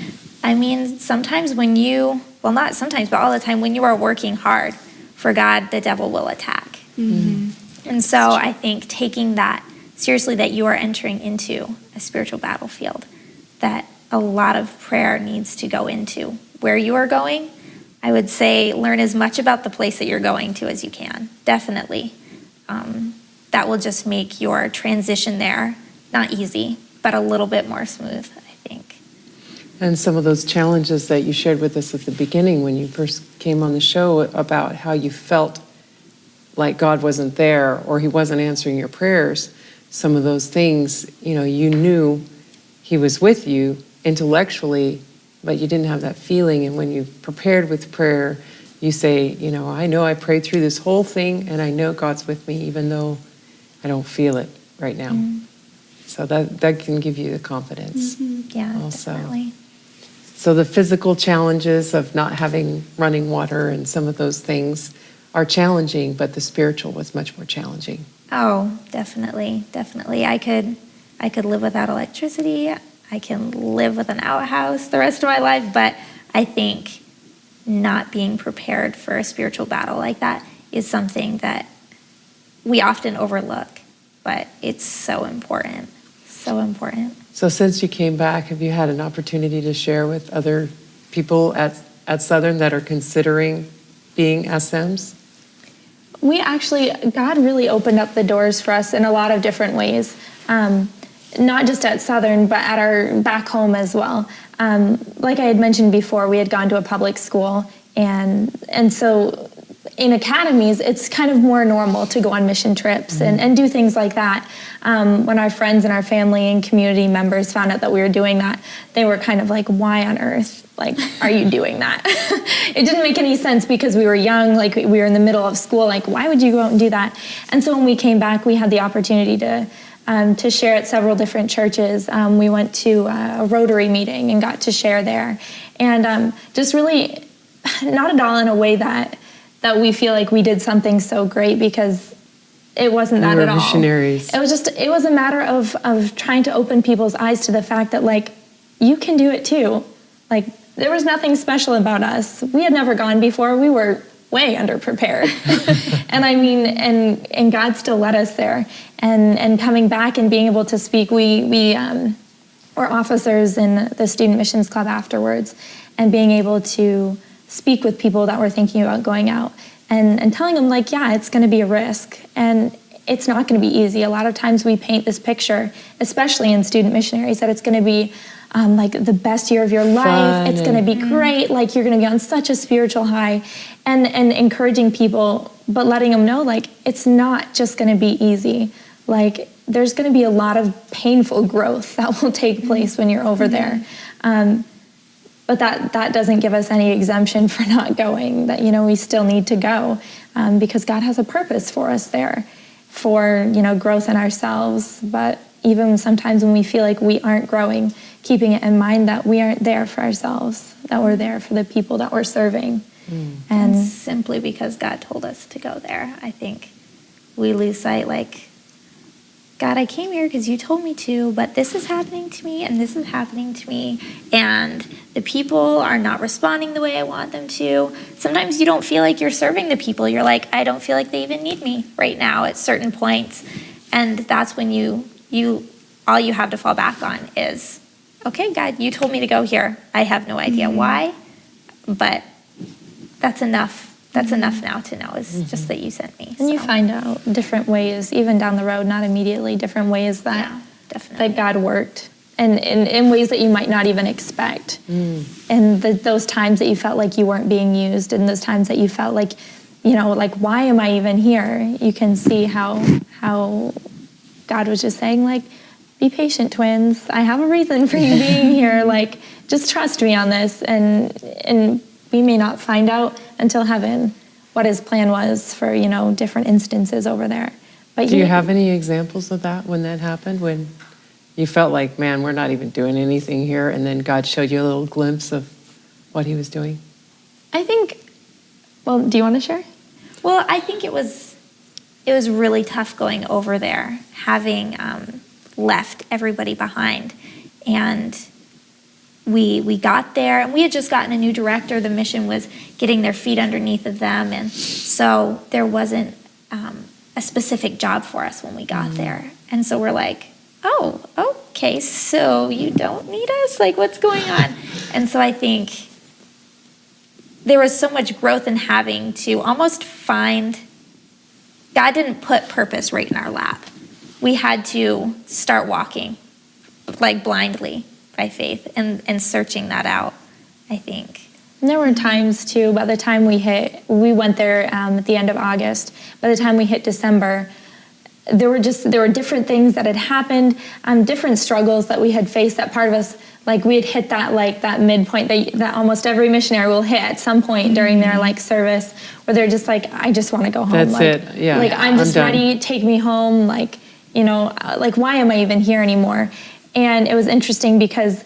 sometimes not sometimes, but all the time, when you are working hard for God, the devil will attack. And so I think taking that seriously, that you are entering into a spiritual battlefield, that a lot of prayer needs to go into where you are going. I would say learn as much about the place that you're going to as you can, definitely. That will just make your transition there not easy, but a little bit more smooth, I think. And some of those challenges that you shared with us at the beginning when you first came on the show about how you felt like God wasn't there or he wasn't answering your prayers, some of those things, you knew he was with you intellectually, but you didn't have that feeling. And when you prepared with prayer, you say, I know I prayed through this whole thing and I know God's with me even though I don't feel it right now. So that can give you the confidence. Yeah, also. Definitely. So the physical challenges of not having running water and some of those things are challenging, but the spiritual was much more challenging. Oh, definitely. I could live without electricity. I can live with an outhouse the rest of my life, but I think not being prepared for a spiritual battle like that is something that we often overlook, but it's so important. So important. So since you came back, have you had an opportunity to share with other people at Southern that are considering being SMs? God really opened up the doors for us in a lot of different ways. Not just at Southern, but at our back home as well. Like I had mentioned before, we had gone to a public school, and so in academies, it's kind of more normal to go on mission trips and do things like that. When our friends and our family and community members found out that we were doing that, they were kind of like, why on earth, are you doing that? It didn't make any sense because we were young, we were in the middle of school, why would you go out and do that? And so when we came back, we had the opportunity to to share at several different churches. We went to a Rotary meeting and got to share there. And just really, not at all in a way that we feel like we did something so great, because it wasn't that at all. Missionaries. It was a matter of trying to open people's eyes to the fact that, like, you can do it too. Like, there was nothing special about us. We had never gone before. We were way underprepared. And I mean, and God still led us there. And coming back and being able to speak, we were officers in the Student Missions Club afterwards, and being able to speak with people that were thinking about going out and telling them, like, yeah, it's going to be a risk and it's not going to be easy. A lot of times we paint this picture, especially in student missionaries, that it's going to be like the best year of your life. Fun, it's going to be great. Like, you're going to be on such a spiritual high, and encouraging people, but letting them know, like, it's not just going to be easy. Like, there's going to be a lot of painful growth that will take place when you're over there. But that doesn't give us any exemption for not going, that, we still need to go, because God has a purpose for us there, for, growth in ourselves. But even sometimes when we feel like we aren't growing, keeping it in mind that we aren't there for ourselves, that we're there for the people that we're serving. And simply because God told us to go there, I think we lose sight, like, God, I came here because you told me to, but this is happening to me, and this is happening to me, and the people are not responding the way I want them to. Sometimes you don't feel like you're serving the people. You're like, I don't feel like they even need me right now at certain points. And that's when you all you have to fall back on is, okay, God, you told me to go here. I have no idea why, but that's enough. That's enough now to know, is just that you sent me. And you find out different ways, even down the road, not immediately, different ways that God worked, and in ways that you might not even expect. And those times that you felt like you weren't being used, and those times that you felt like, like, why am I even here? You can see how God was just saying, like, be patient, twins. I have a reason for you being here. Like, just trust me on this. And we may not find out until heaven what his plan was for, different instances over there. But do you have any examples of that, when that happened, when you felt like, man, we're not even doing anything here, and then God showed you a little glimpse of what he was doing? I think, well, do you want to share? Well, I think it was really tough going over there, having left everybody behind. And we got there, and we had just gotten a new director. The mission was getting their feet underneath of them, and so there wasn't a specific job for us when we got there. And so we're like, oh, okay, so you don't need us? Like, what's going on? And so I think there was so much growth in having to almost find, God didn't put purpose right in our lap. We had to start walking, like, blindly by faith, and searching that out, I think. And there were times too, by the time we went there at the end of August, by the time we hit December, there were different things that had happened, different struggles that we had faced, that part of us, like, we had hit that midpoint that almost every missionary will hit at some point during their service, where they're just like, I just want to go home. That's it, yeah. Like, I'm just ready, take me home, like, why am I even here anymore? And it was interesting because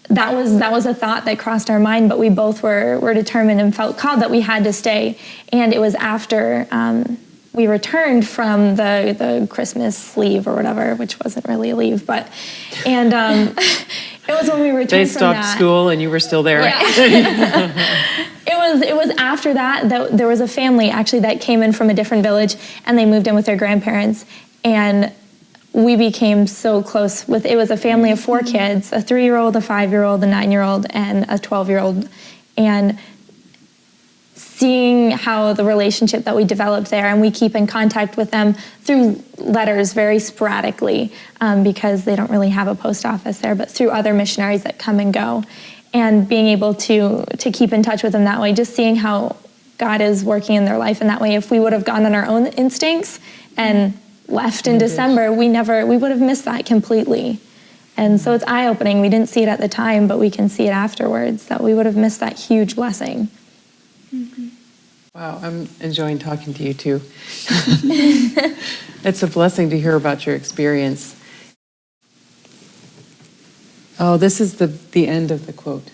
that was a thought that crossed our mind, but we both were determined and felt called that we had to stay. And it was after we returned from the Christmas leave or whatever, which wasn't really a leave, but it was when we returned from that. They stopped school and you were still there. Yeah. It was after that there was a family actually that came in from a different village, and they moved in with their grandparents, and we became so close. It was a family of 4 kids, a 3-year-old, a 5-year-old, a 9-year-old, and a 12-year-old. And seeing how the relationship that we developed there, and we keep in contact with them through letters very sporadically, because they don't really have a post office there, but through other missionaries that come and go. And being able to keep in touch with them that way, just seeing how God is working in their life in that way. If we would have gone on our own instincts and left in December, we would have missed that completely. And so it's eye-opening. We didn't see it at the time, but we can see it afterwards, that we would have missed that huge blessing. Wow, I'm enjoying talking to you too. It's a blessing to hear about your experience. Oh, this is the end of the quote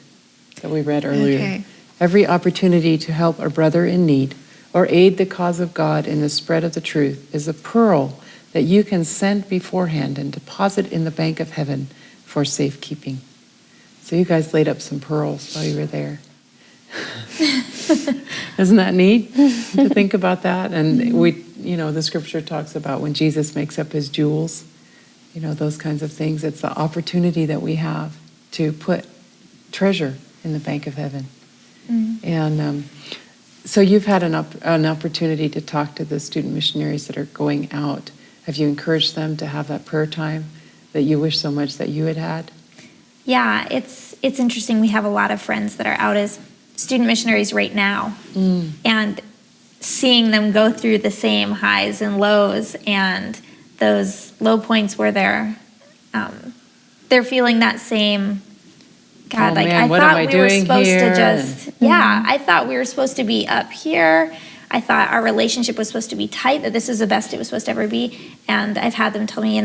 that we read earlier. Okay. Every opportunity to help a brother in need or aid the cause of God in the spread of the truth is a pearl that you can send beforehand and deposit in the bank of heaven for safekeeping. So you guys laid up some pearls while you were there. Isn't that neat to think about that? And the scripture talks about when Jesus makes up his jewels, those kinds of things. It's the opportunity that we have to put treasure in the bank of heaven. And so you've had an opportunity to talk to the student missionaries that are going out. Have you encouraged them to have that prayer time that you wish so much that you had had? Yeah, it's interesting. We have a lot of friends that are out as student missionaries right now, and seeing them go through the same highs and lows, and those low points where they're feeling that same. God, I thought we were supposed to just, I thought we were supposed to be up here. I thought our relationship was supposed to be tight, that this is the best it was supposed to ever be. And I've had them tell me,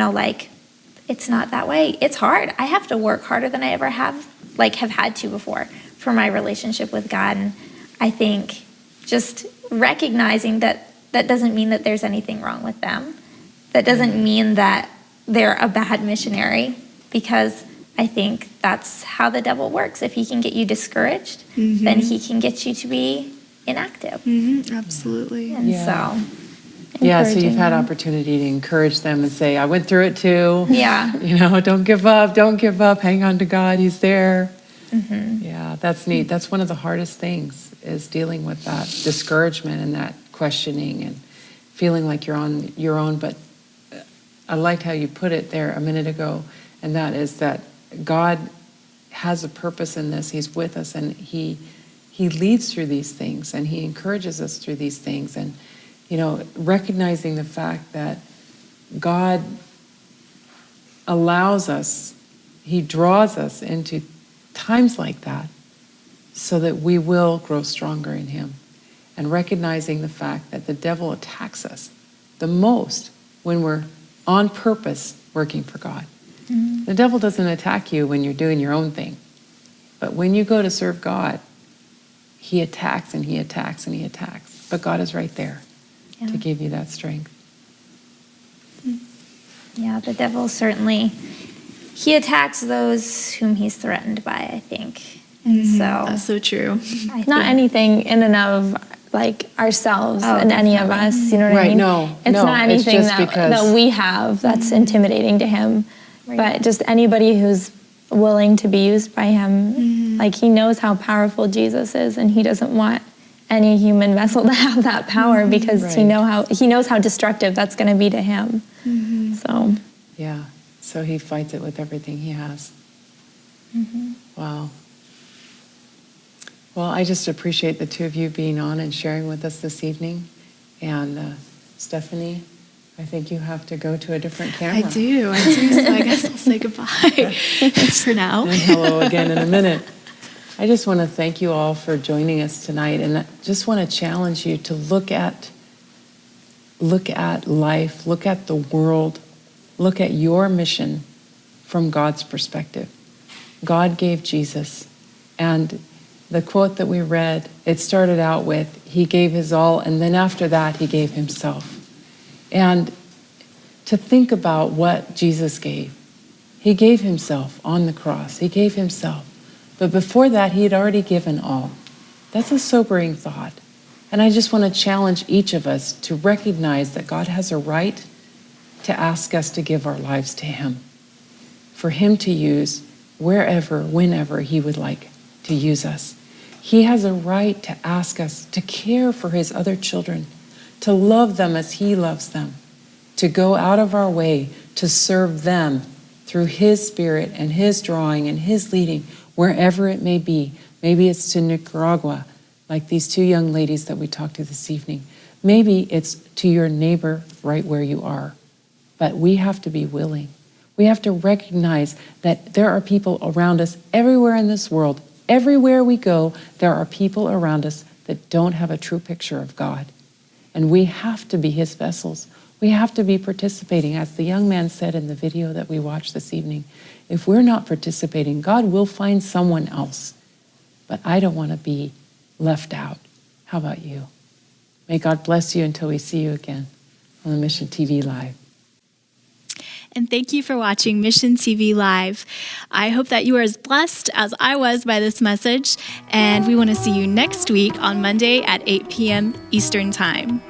it's not that way. It's hard. I have to work harder than I ever have had to before for my relationship with God. And I think just recognizing that doesn't mean that there's anything wrong with them. That doesn't mean that they're a bad missionary, because I think that's how the devil works. If he can get you discouraged, then he can get you to be inactive. Absolutely. And so you've had opportunity to encourage them and say, I went through it too. Yeah. Don't give up, hang on to God, he's there. Yeah, that's neat. That's one of the hardest things, is dealing with that discouragement and that questioning and feeling like you're on your own. But I liked how you put it there a minute ago, and that is that God has a purpose in this. He's with us, and he leads through these things, and he encourages us through these things. And recognizing the fact that God allows us, he draws us into times like that so that we will grow stronger in him. And recognizing the fact that the devil attacks us the most when we're on purpose working for God. The devil doesn't attack you when you're doing your own thing. But when you go to serve God, he attacks and he attacks and he attacks. But God is right there to give you that strength. Yeah, the devil certainly, he attacks those whom he's threatened by, I think. And so that's so true. Not anything in and of ourselves and any of us, you know what I mean? It's not anything that we have that's intimidating to him, but just anybody who's willing to be used by him. He knows how powerful Jesus is, and he doesn't want any human vessel to have that power, because he knows how destructive that's going to be to him. So he fights it with everything he has. Wow. Well, I just appreciate the two of you being on and sharing with us this evening. And Stephanie, I think you have to go to a different camera. I do, so I guess I'll say goodbye for now. And hello again in a minute. I just want to thank you all for joining us tonight, and I just want to challenge you to look at life, look at the world, look at your mission from God's perspective. God gave Jesus, and the quote that we read, it started out with, he gave his all, and then after that, he gave himself. And to think about what Jesus gave, he gave himself on the cross. He gave himself. But before that, he had already given all. That's a sobering thought. And I just want to challenge each of us to recognize that God has a right to ask us to give our lives to him, for him to use wherever, whenever he would like to use us. He has a right to ask us to care for his other children, to love them as he loves them, to go out of our way to serve them through his spirit and his drawing and his leading, wherever it may be. Maybe it's to Nicaragua, like these two young ladies that we talked to this evening. Maybe it's to your neighbor right where you are. But we have to be willing. We have to recognize that there are people around us everywhere in this world. Everywhere we go, there are people around us that don't have a true picture of God. And we have to be his vessels. We have to be participating. As the young man said in the video that we watched this evening, if we're not participating, God will find someone else. But I don't want to be left out. How about you? May God bless you until we see you again on the Mission TV Live. And thank you for watching Mission TV Live. I hope that you are as blessed as I was by this message, and we want to see you next week on Monday at 8 p.m. Eastern Time.